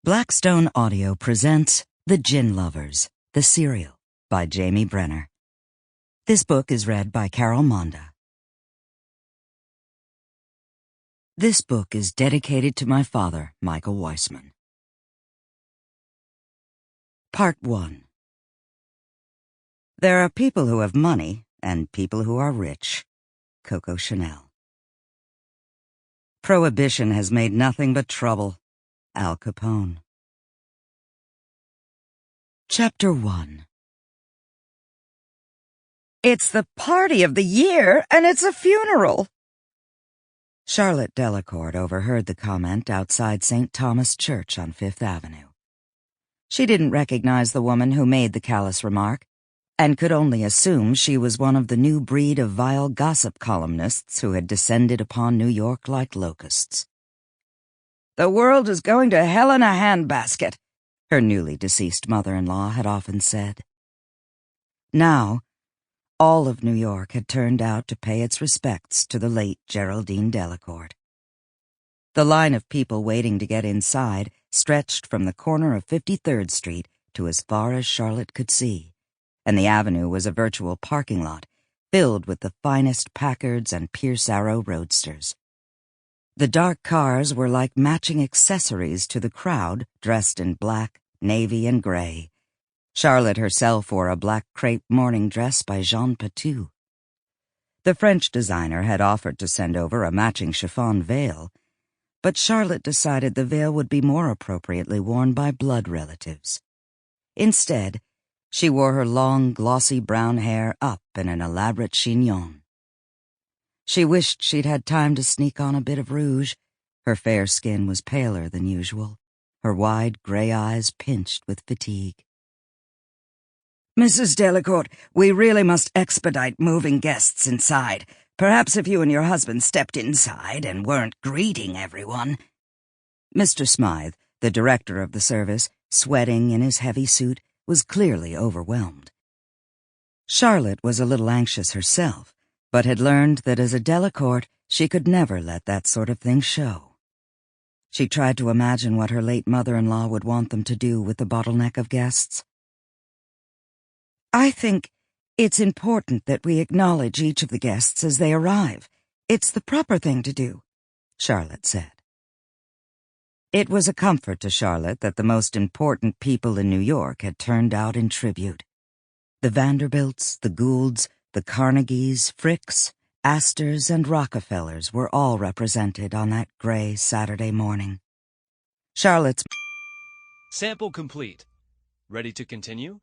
Blackstone Audio presents The Gin Lovers, the Serial by Jamie Brenner. This book is read by Carol Monda. This book is dedicated to my father, Michael Weissman. Part 1. There are people who have money and people who are rich. Coco Chanel. Prohibition has made nothing but trouble. Al Capone. Chapter 1. It's the party of the year, and it's a funeral. Charlotte Delacorte overheard the comment outside St. Thomas Church on Fifth Avenue. She didn't recognize the woman who made the callous remark, and could only assume she was one of the new breed of vile gossip columnists who had descended upon New York like locusts. The world is going to hell in a handbasket, her newly deceased mother-in-law had often said. Now, all of New York had turned out to pay its respects to the late Geraldine Delacorte. The line of people waiting to get inside stretched from the corner of 53rd Street to as far as Charlotte could see, and the avenue was a virtual parking lot filled with the finest Packards and Pierce Arrow roadsters. The dark cars were like matching accessories to the crowd dressed in black, navy, and gray. Charlotte herself wore a black crepe morning dress by Jean Patou. The French designer had offered to send over a matching chiffon veil, but Charlotte decided the veil would be more appropriately worn by blood relatives. Instead, she wore her long, glossy brown hair up in an elaborate chignon. She wished she'd had time to sneak on a bit of rouge. Her fair skin was paler than usual, her wide gray eyes pinched with fatigue. Mrs. Delacorte, we really must expedite moving guests inside. Perhaps if you and your husband stepped inside and weren't greeting everyone. Mr. Smythe, the director of the service, sweating in his heavy suit, was clearly overwhelmed. Charlotte was a little anxious herself, but had learned that as a Delacorte, she could never let that sort of thing show. She tried to imagine what her late mother-in-law would want them to do with the bottleneck of guests. I think it's important that we acknowledge each of the guests as they arrive. It's the proper thing to do, Charlotte said. It was a comfort to Charlotte that the most important people in New York had turned out in tribute. The Vanderbilts, the Goulds, the Carnegies, Fricks, Astors, and Rockefellers were all represented on that gray Saturday morning. Charlotte's sample complete. Ready to continue?